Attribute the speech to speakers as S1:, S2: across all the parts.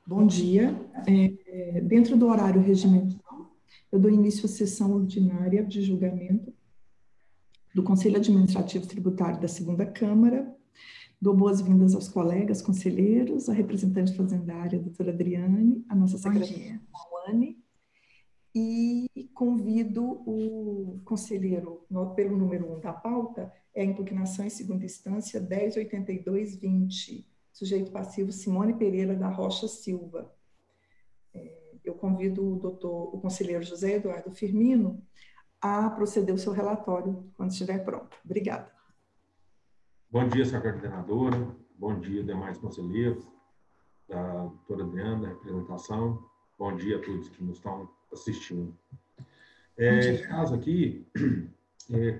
S1: Bom dia. Dentro do horário regimental, eu dou início à sessão ordinária de julgamento do Conselho Administrativo Tributário da Segunda Câmara. Dou boas-vindas aos colegas conselheiros, a representante fazendária, a doutora Adriane, a nossa secretária, Anne, e convido o conselheiro, pelo número 1 da pauta, é a impugnação em segunda instância 108220, sujeito passivo Simone Pereira da Rocha Silva. Eu convido o conselheiro José Eduardo Firmino a proceder o seu relatório quando estiver pronto. Obrigada.
S2: Bom dia, senhora coordenadora. Bom dia, demais conselheiros, da doutora Adriana, da representação. Bom dia a todos que nos estão assistindo. Esse caso aqui,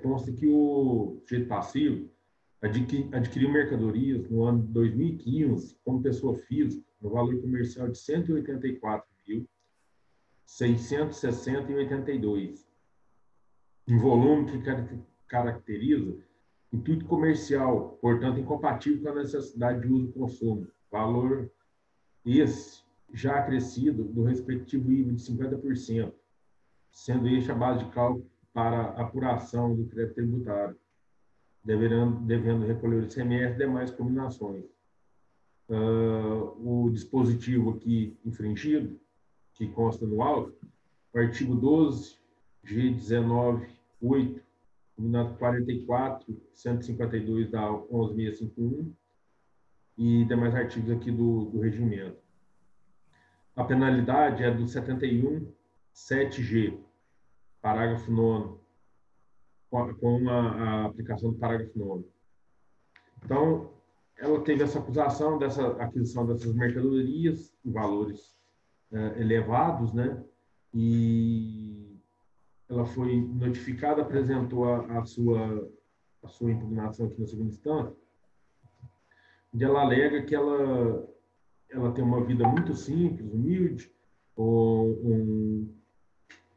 S2: consta que o sujeito passivo adquiriu mercadorias no ano de 2015 como pessoa física no valor comercial de R$ 184.660,82, em volume que caracteriza intuito comercial, portanto, incompatível com a necessidade de uso e consumo. Valor esse já acrescido do respectivo IVA de 50%, sendo este a base de cálculo para apuração do crédito tributário, devendo recolher o ICMS e demais combinações. O dispositivo aqui infringido, que consta no auto, o artigo 12G19.8, combinado 44, 152 da 11.651 e demais artigos aqui do regimento. A penalidade é do 71.7G, parágrafo 9º, com a aplicação do parágrafo 9º. Então, ela teve essa acusação dessa aquisição dessas mercadorias em valores elevados, né? E ela foi notificada, apresentou a sua impugnação aqui na segunda instância, onde ela alega que ela tem uma vida muito simples, humilde, o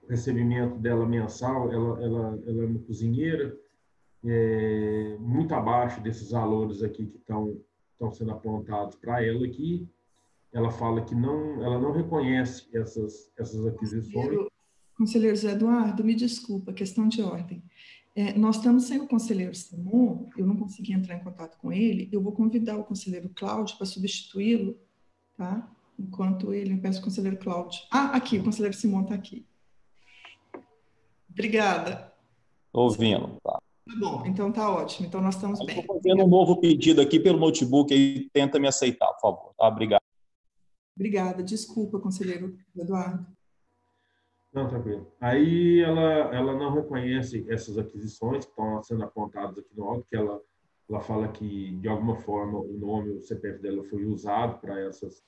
S2: recebimento dela mensal, ela é uma cozinheira, muito abaixo desses valores aqui que estão sendo apontados para ela aqui. Ela fala que ela não reconhece essas aquisições.
S1: Conselheiro José Eduardo, me desculpa, questão de ordem. Nós estamos sem o conselheiro Simon, eu não consegui entrar em contato com ele, eu vou convidar o conselheiro Cláudio para substituí-lo, tá? Enquanto ele, eu peço ao conselheiro Cláudio. Aqui, o conselheiro Simon está aqui. Obrigada.
S3: Estou ouvindo, tá.
S1: Tá bom, então tá ótimo, então nós estamos bem.
S3: Estou fazendo um novo pedido aqui pelo notebook, aí tenta me aceitar, por favor. Tá? Obrigado.
S1: Obrigada, desculpa, conselheiro Eduardo.
S2: Não, tranquilo. Aí ela não reconhece essas aquisições que estão sendo apontadas aqui no auto, que ela fala que, de alguma forma, o nome, o CPF dela foi usado para essas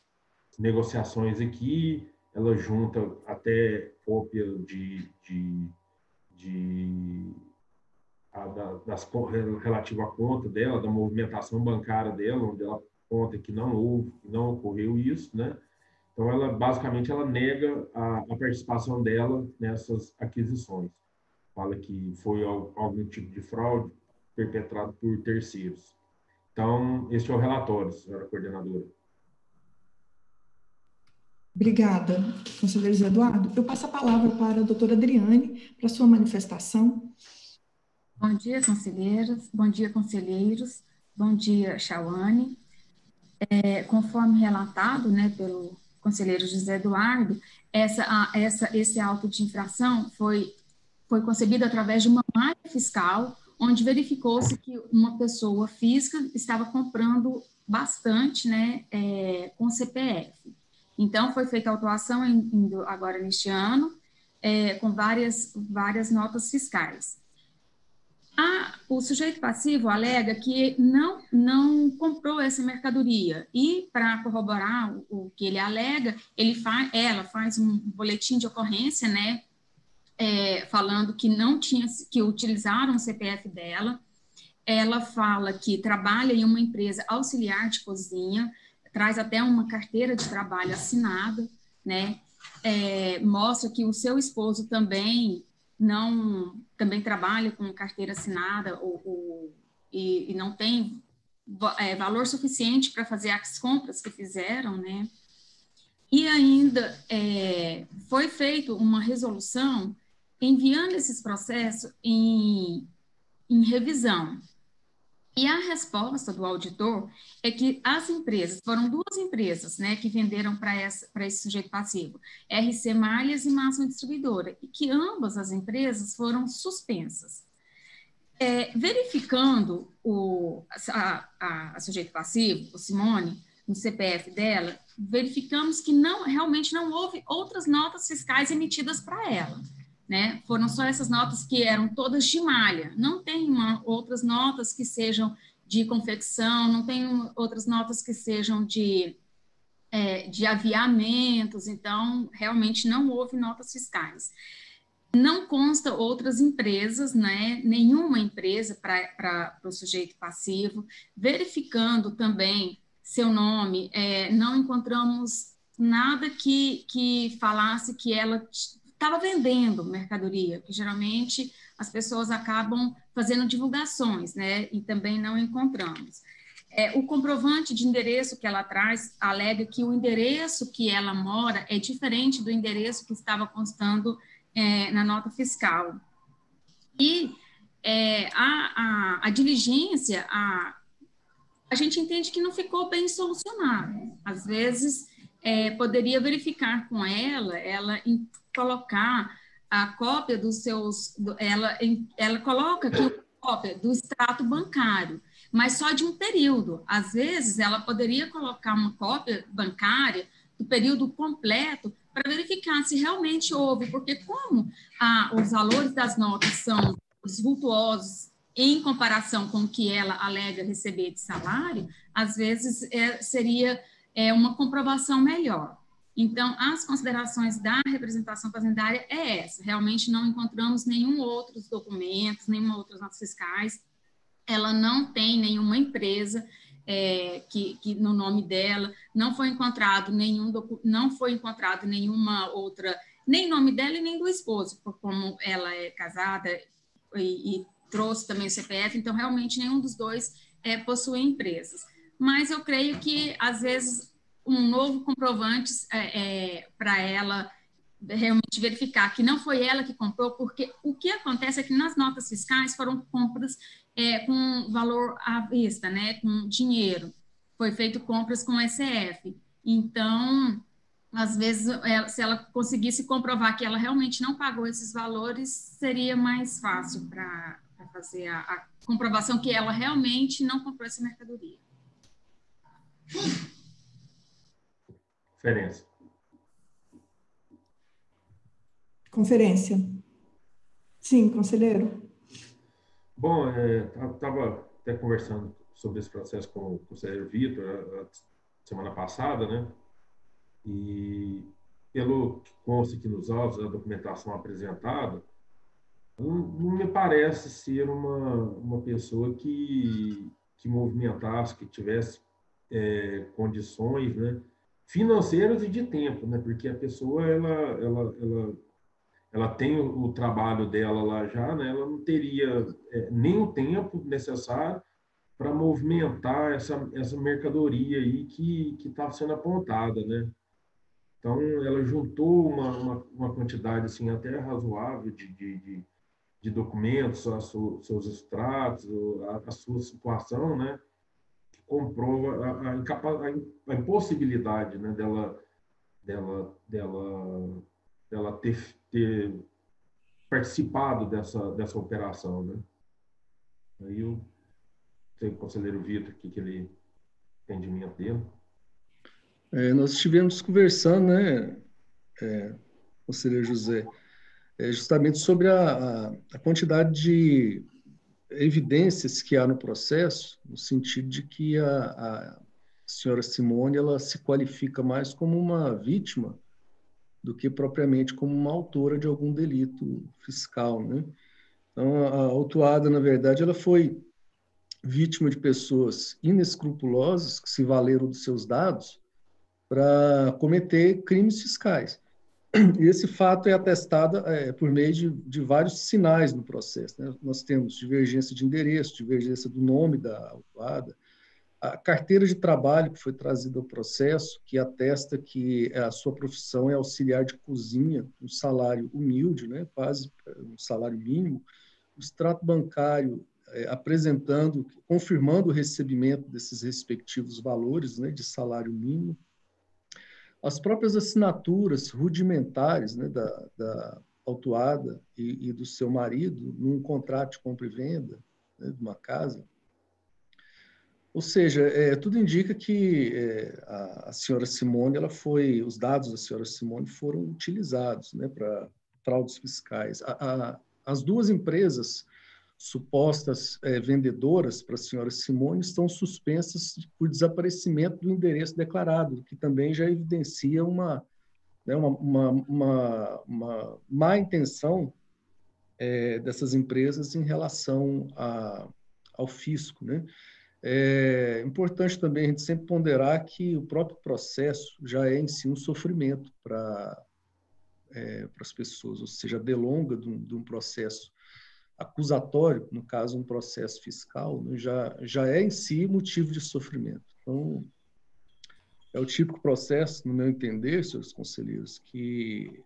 S2: negociações aqui. Ela junta até cópia relativa à conta dela, da movimentação bancária dela, onde ela conta que não ocorreu isso, né? Então, basicamente, ela nega a participação dela nessas aquisições. Fala que foi algum tipo de fraude perpetrado por terceiros. Então, este é o relatório, senhora coordenadora.
S1: Obrigada, conselheiro José Eduardo. Eu passo a palavra para a doutora Adriane, para a sua manifestação.
S4: Bom dia, conselheiras. Bom dia, conselheiros. Bom dia, Chauane. Conforme relatado, né, pelo conselheiro José Eduardo, esse auto de infração foi concebido através de uma malha fiscal, onde verificou-se que uma pessoa física estava comprando bastante, né, com CPF. Então, foi feita a autuação agora neste ano, com várias notas fiscais. O sujeito passivo alega que não comprou essa mercadoria e, para corroborar o que ele alega, ela faz um boletim de ocorrência, né, falando que utilizaram o CPF dela. Ela fala que trabalha em uma empresa auxiliar de cozinha, traz até uma carteira de trabalho assinada, né, mostra que o seu esposo também trabalha com carteira assinada e não tem valor suficiente para fazer as compras que fizeram, né? E ainda foi feita uma resolução enviando esses processos em revisão. E a resposta do auditor é que as empresas, foram 2 empresas, né, que venderam para esse sujeito passivo, RC Malhas e Máxima Distribuidora, e que ambas as empresas foram suspensas. Verificando a sujeito passivo, o Simone, no CPF dela, verificamos que realmente não houve outras notas fiscais emitidas para ela. Né? Foram só essas notas que eram todas de malha, não tem outras notas que sejam de confecção, não tem outras notas que sejam de aviamentos, então realmente não houve notas fiscais. Não consta outras empresas, né? Nenhuma empresa para o sujeito passivo. Verificando também seu nome, não encontramos nada que falasse que ela estava vendendo mercadoria, que geralmente as pessoas acabam fazendo divulgações, né? E também não encontramos. O comprovante de endereço que ela traz alega que o endereço que ela mora é diferente do endereço que estava constando na nota fiscal. E a diligência, a gente entende que não ficou bem solucionado. Às vezes, poderia verificar com ela colocar a cópia dos seus... Ela coloca aqui a cópia do extrato bancário, mas só de um período. Às vezes, ela poderia colocar uma cópia bancária do período completo para verificar se realmente houve, porque como os valores das notas são vultuosos em comparação com o que ela alega receber de salário, às vezes seria uma comprovação melhor. Então, as considerações da representação fazendária é essa, realmente não encontramos nenhum outros documentos, nenhuma outras notas fiscais, ela não tem nenhuma empresa que no nome dela, não foi encontrado nenhuma outra, nem nome dela e nem do esposo, por como ela é casada e trouxe também o CPF, então realmente nenhum dos dois possui empresas. Mas eu creio que, às vezes, um novo comprovante para ela realmente verificar que não foi ela que comprou, porque o que acontece é que nas notas fiscais foram compras com valor à vista, né, com dinheiro. Foi feito compras com SF. Então, às vezes, se ela conseguisse comprovar que ela realmente não pagou esses valores, seria mais fácil para fazer a comprovação que ela realmente não comprou essa mercadoria.
S2: Conferência.
S1: Conferência. Sim, conselheiro.
S2: Bom, estava até conversando sobre esse processo com o conselheiro Vitor semana passada, né? E pelo que consta aqui nos autos, a documentação apresentada, não me parece ser uma pessoa que movimentasse, que tivesse condições, né, financeiras e de tempo, né? Porque a pessoa ela tem o trabalho dela lá já, né? Ela não teria nem o tempo necessário para movimentar essa mercadoria aí que está sendo apontada, né? Então, ela juntou uma quantidade assim, até razoável de documentos, seus extratos, a sua situação, né? Que comprova a impossibilidade, né? dela ter participado dessa operação, né? Aí eu sei o conselheiro Vitor, o que ele entendimento dele.
S5: Nós estivemos conversando, né, conselheiro José, justamente sobre a quantidade de evidências que há no processo, no sentido de que a senhora Simone ela se qualifica mais como uma vítima do que propriamente como uma autora de algum delito fiscal, né? Então, a autuada, na verdade, ela foi vítima de pessoas inescrupulosas que se valeram dos seus dados para cometer crimes fiscais. E esse fato é atestado por meio de vários sinais no processo, né? Nós temos divergência de endereço, divergência do nome da autuada, a carteira de trabalho que foi trazida ao processo, que atesta que a sua profissão é auxiliar de cozinha, um salário humilde, né, quase um salário mínimo, o extrato bancário apresentando, confirmando o recebimento desses respectivos valores, né, de salário mínimo, as próprias assinaturas rudimentares, né, da autuada e do seu marido num contrato de compra e venda, né, de uma casa. Ou seja, tudo indica que a senhora Simone, os dados da senhora Simone foram utilizados, né, para fraudes fiscais. As duas empresas supostas vendedoras para a senhora Simone estão suspensas por desaparecimento do endereço declarado, que também já evidencia uma má intenção dessas empresas em relação ao fisco, né? É importante também a gente sempre ponderar que o próprio processo já é em si um sofrimento para as pessoas, ou seja, a delonga de um processo acusatório, no caso um processo fiscal, né, já é em si motivo de sofrimento. Então, é o típico processo, no meu entender, senhores conselheiros, que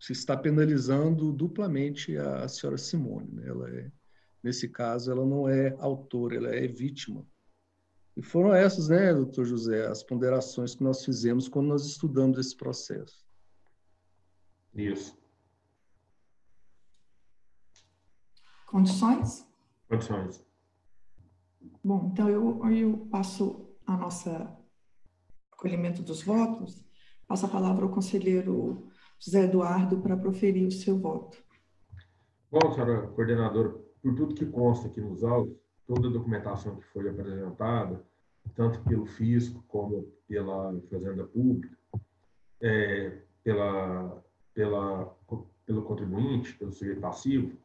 S5: se está penalizando duplamente a senhora Simone, né? Nesse caso, ela não é autora, ela é vítima. E foram essas, né, doutor José, as ponderações que nós fizemos quando nós estudamos esse processo.
S2: Isso.
S1: Condições?
S2: Condições.
S1: Bom, então eu passo a nossa acolhimento dos votos, passo a palavra ao conselheiro José Eduardo para proferir o seu voto.
S2: Bom, senhora coordenadora, por tudo que consta aqui nos autos, toda a documentação que foi apresentada, tanto pelo fisco como pela Fazenda Pública, pelo contribuinte, pelo sujeito passivo,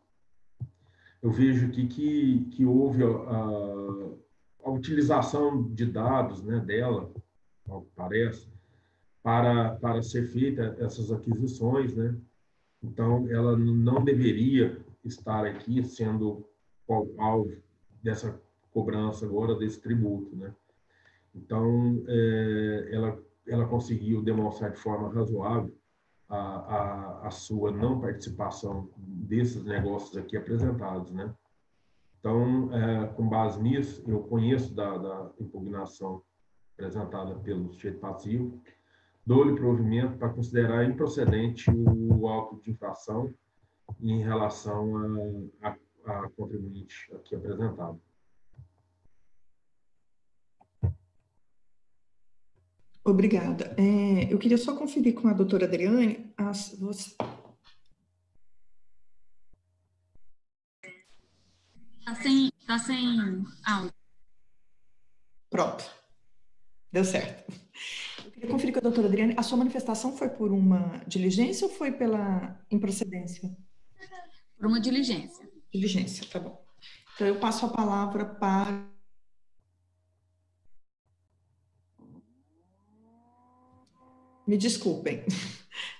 S2: eu vejo aqui que houve a utilização de dados, né, dela, ao que parece, para ser feita essas aquisições, né? Então, ela não deveria estar aqui sendo alvo dessa cobrança agora, desse tributo, né? Então, ela conseguiu demonstrar de forma razoável a sua não participação desses negócios aqui apresentados, né? Então, com base nisso, eu conheço da impugnação apresentada pelo sujeito passivo, dou-lhe provimento para considerar improcedente o auto de infração em relação a contribuinte aqui apresentado.
S1: Obrigada. Eu queria só conferir com a doutora Adriane.
S4: Tá sem áudio.
S1: Pronto. Deu certo. Eu queria conferir com a doutora Adriane. A sua manifestação foi por uma diligência ou foi pela improcedência?
S4: Por uma diligência.
S1: Diligência, tá bom. Então, eu passo a palavra para... Me desculpem.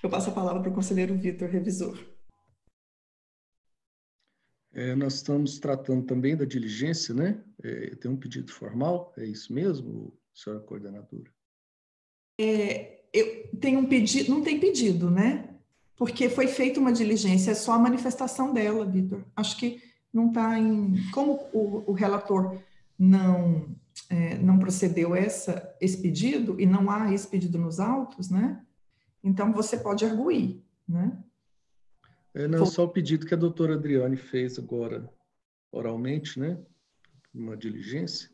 S1: Eu passo a palavra para o conselheiro Vitor, revisor.
S5: Nós estamos tratando também da diligência, né? Tem um pedido formal, é isso mesmo, senhora coordenadora?
S1: Eu tenho um pedido, não tem pedido, né? Porque foi feita uma diligência, é só a manifestação dela, Vitor. Acho que não está em... Como o relator não procedeu esse pedido, e não há esse pedido nos autos, né? Então, você pode arguir, né?
S5: Não, só o pedido que a doutora Adriane fez agora, oralmente, né? Uma diligência.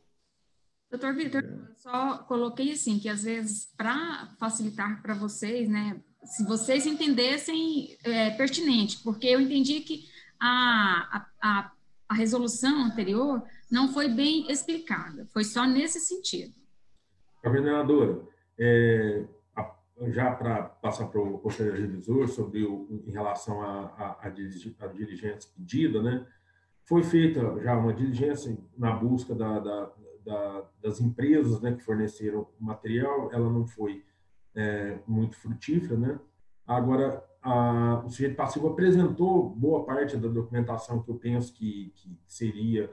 S4: Doutor Vitor, eu só coloquei assim, que às vezes, para facilitar para vocês, né, se vocês entendessem pertinente, porque eu entendi que a resolução anterior não foi bem explicada, foi só nesse sentido.
S2: Coordenadora, já para passar para o conselheiro revisor sobre em relação à diligência pedida, né? Foi feita já uma diligência na busca das empresas, né, que forneceram o material, ela não foi muito frutífera, né? Agora, o sujeito passivo apresentou boa parte da documentação que eu penso que seria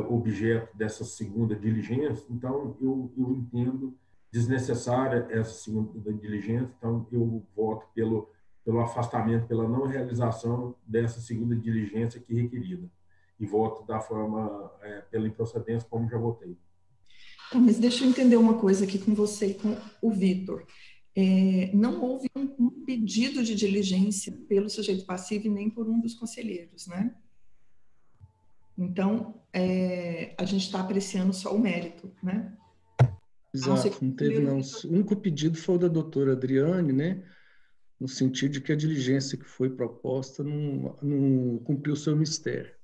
S2: objeto dessa segunda diligência, então eu entendo desnecessária essa segunda diligência, então eu voto pelo afastamento, pela não realização dessa segunda diligência aqui requerida. E voto da forma, pela improcedência, como já votei.
S1: Tá, mas deixa eu entender uma coisa aqui com você e com o Vitor. Não houve um pedido de diligência pelo sujeito passivo e nem por um dos conselheiros, né? Então, a gente está apreciando só o mérito, né?
S5: Exato, não teve não. O único pedido foi o da doutora Adriane, né? No sentido de que a diligência que foi proposta não cumpriu o seu mistério.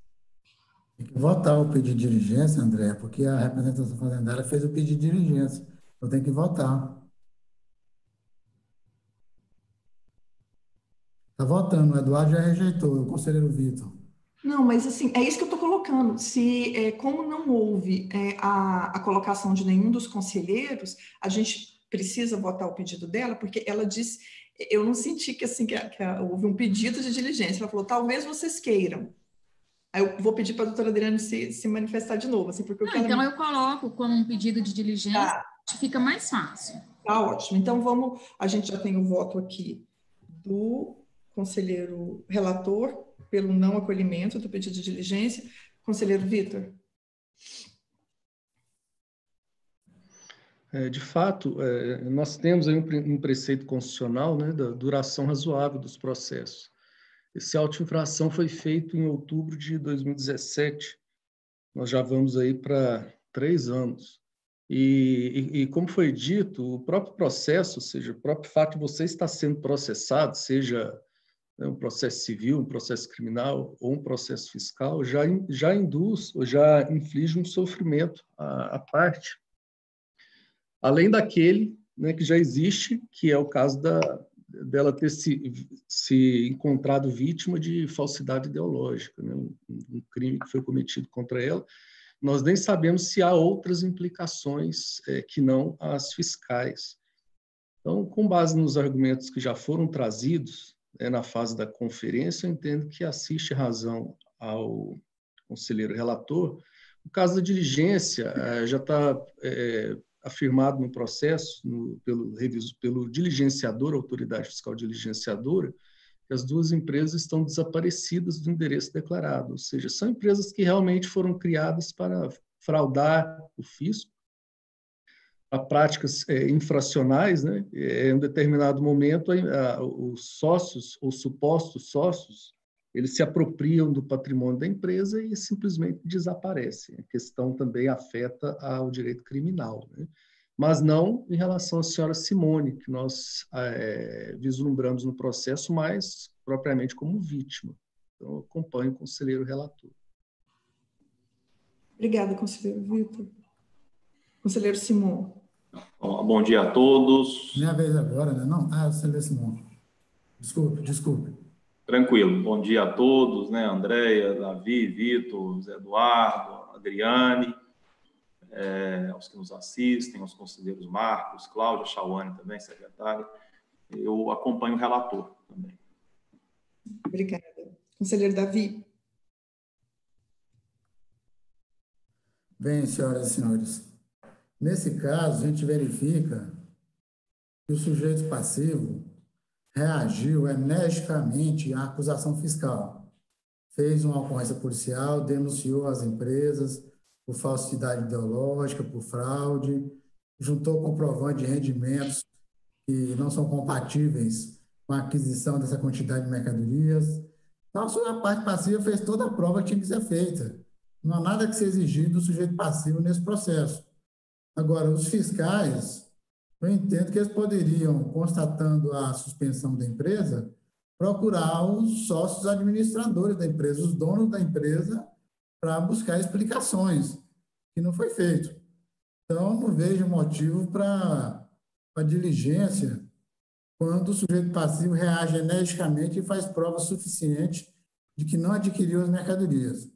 S6: Tem que votar o pedido de diligência, André, porque a representação fazendária fez o pedido de diligência. Então tem que votar. Está votando, o Eduardo já rejeitou, o conselheiro Vitor.
S1: Não, mas assim, é isso que eu estou colocando. Como não houve a colocação de nenhum dos conselheiros, a gente precisa votar o pedido dela, porque ela disse, eu não senti que houve um pedido de diligência. Ela falou, talvez vocês queiram. Aí eu vou pedir para a doutora Adriane se manifestar de novo. Assim, porque
S4: então eu coloco como um pedido de diligência, fica mais fácil.
S1: Tá ótimo. Então a gente já tem o voto aqui do conselheiro relator pelo não acolhimento do pedido de diligência. Conselheiro Vitor.
S5: De fato, nós temos aí um preceito constitucional, né, da duração razoável dos processos. Esse auto-infração foi feito em outubro de 2017. Nós já vamos aí para 3 anos. E como foi dito, o próprio processo, ou seja, o próprio fato de você estar sendo processado, seja um processo civil, um processo criminal ou um processo fiscal, já induz ou já inflige um sofrimento à parte, além daquele, né, que já existe, que é o caso dela ter se encontrado vítima de falsidade ideológica, né, um crime que foi cometido contra ela. Nós nem sabemos se há outras implicações que não as fiscais. Então, com base nos argumentos que já foram trazidos na fase da conferência, eu entendo que assiste razão ao conselheiro relator. O caso da diligência já está afirmado no processo, pelo diligenciador, autoridade fiscal diligenciadora, que as 2 empresas estão desaparecidas do endereço declarado, ou seja, são empresas que realmente foram criadas para fraudar o fisco, a práticas infracionais, né? Em um determinado momento, os sócios ou supostos sócios, eles se apropriam do patrimônio da empresa e simplesmente desaparecem. A questão também afeta ao direito criminal, né? Mas não em relação à senhora Simone, que nós vislumbramos no processo, mas propriamente como vítima. Então, eu acompanho o conselheiro relator.
S1: Obrigada, conselheiro Vitor. Conselheiro Simon.
S3: Bom dia a todos.
S6: Minha vez agora, né? Não? Conselheiro Simon. Desculpe.
S3: Tranquilo. Bom dia a todos, né? Andréia, Davi, Vitor, Zé Eduardo, Adriane, aos que nos assistem, aos conselheiros Marcos, Cláudia, Chauane também, secretária. Eu acompanho o relator também.
S1: Obrigada. Conselheiro Davi.
S6: Bem, senhoras e senhores, nesse caso, a gente verifica que o sujeito passivo reagiu energicamente à acusação fiscal. Fez uma ocorrência policial, denunciou as empresas por falsidade ideológica, por fraude, juntou comprovante de rendimentos que não são compatíveis com a aquisição dessa quantidade de mercadorias. Então, a parte passiva fez toda a prova que tinha que ser feita. Não há nada que se exigir do sujeito passivo nesse processo. Agora, os fiscais, eu entendo que eles poderiam, constatando a suspensão da empresa, procurar os sócios administradores da empresa, os donos da empresa, para buscar explicações, que não foi feito. Então, não vejo motivo para diligência quando o sujeito passivo reage energicamente e faz prova suficiente de que não adquiriu as mercadorias.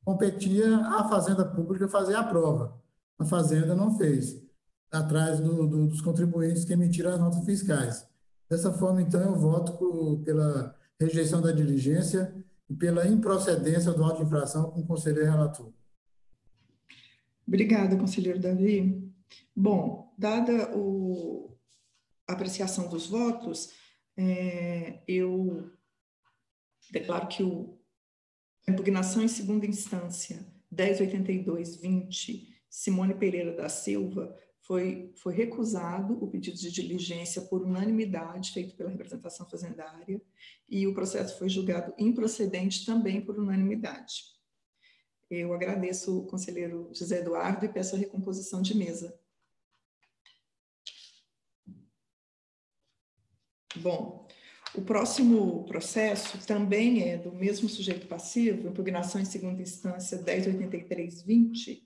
S6: Competia à Fazenda Pública fazer a prova. A Fazenda não fez, atrás dos contribuintes que emitiram as notas fiscais. Dessa forma, então, eu voto pela rejeição da diligência e pela improcedência do auto de infração com o conselheiro relator.
S1: Obrigada, conselheiro Davi. Bom, dada a apreciação dos votos, eu declaro que a impugnação em segunda instância 1082-20, Simone Pereira da Silva, foi recusado o pedido de diligência por unanimidade feito pela representação fazendária e o processo foi julgado improcedente também por unanimidade. Eu agradeço o conselheiro José Eduardo e peço a recomposição de mesa. Bom, o próximo processo também é do mesmo sujeito passivo, impugnação em segunda instância 1083-20,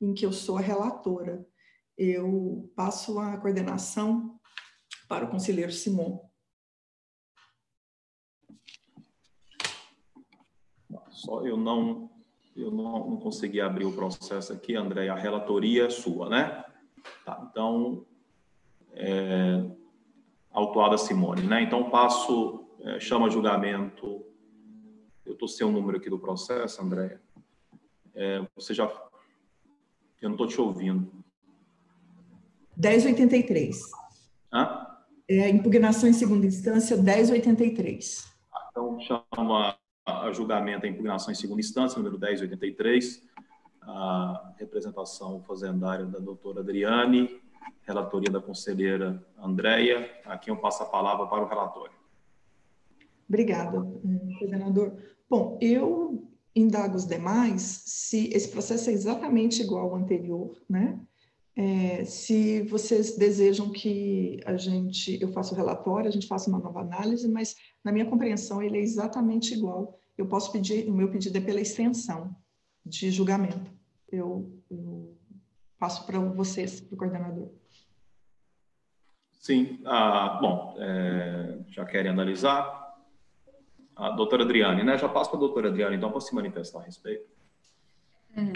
S1: em que eu sou a relatora. Eu passo a coordenação para o conselheiro Simon.
S3: Só eu não consegui abrir o processo aqui, André, a relatoria é sua, né? Tá, então, autuada Simone, né? Então, passo, chama a julgamento, eu estou sem o número aqui do processo, André. Você já, eu não estou te ouvindo.
S1: 1083.
S3: Hã?
S1: Impugnação em segunda instância 1083.
S3: Então, chama a julgamento a impugnação em segunda instância, número 1083, a representação fazendária da doutora Adriane, relatoria da conselheira Andréia. Aqui eu passo a palavra para o relatório.
S1: Obrigada, coordenador. Bom, eu indago os demais se esse processo é exatamente igual ao anterior, né? Se vocês desejam que eu faça o relatório, a gente faça uma nova análise, mas na minha compreensão ele é exatamente igual. Eu posso pedir, o meu pedido é pela extensão de julgamento. Eu passo para vocês, para o coordenador.
S3: Sim, bom, já querem analisar? A doutora Adriane, né? Já passo para a doutora Adriane, então, para se manifestar a respeito.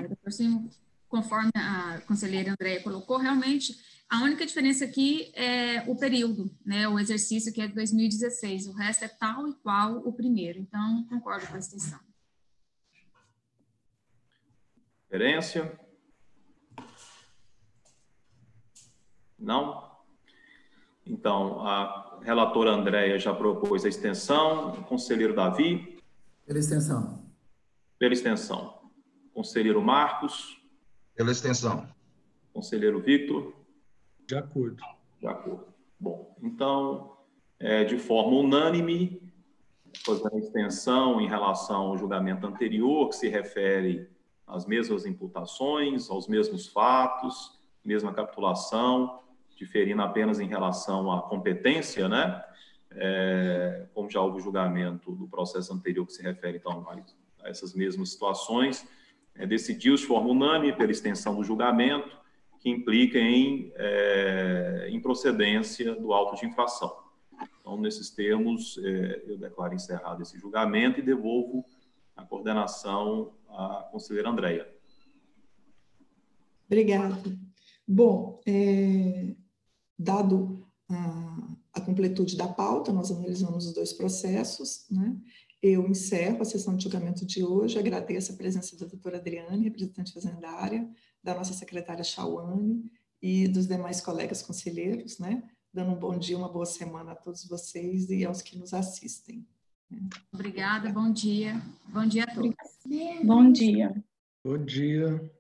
S4: Doutor Simon, conforme a conselheira Andréia colocou, realmente a única diferença aqui é o período, né? O exercício que é de 2016, o resto é tal e qual o primeiro, então concordo com a extensão.
S3: Referência? Não? Então, a relatora Andréia já propôs a extensão, o conselheiro Davi?
S6: Pela extensão.
S3: Pela extensão. Conselheiro Marcos?
S7: Pela extensão.
S3: Conselheiro Victor?
S5: De acordo.
S3: De acordo. Bom, então, de forma unânime, fazendo a extensão em relação ao julgamento anterior, que se refere às mesmas imputações, aos mesmos fatos, mesma capitulação, diferindo apenas em relação à competência, né? Como já houve julgamento do processo anterior que se refere, então, a essas mesmas situações, decidiu-se de forma unânime pela extensão do julgamento, que implica em improcedência do auto de infração. Então, nesses termos, eu declaro encerrado esse julgamento e devolvo a coordenação à conselheira Andréia.
S1: Obrigada. Bom, dado a completude da pauta, nós analisamos os dois processos, né? Eu encerro a sessão de julgamento de hoje, agradeço a presença da doutora Adriane, representante fazendária, da nossa secretária Chauane e dos demais colegas conselheiros, né? Dando um bom dia, uma boa semana a todos vocês e aos que nos assistem.
S4: Obrigada, bom dia. Bom dia a todos.
S8: Bom dia.
S5: Bom dia.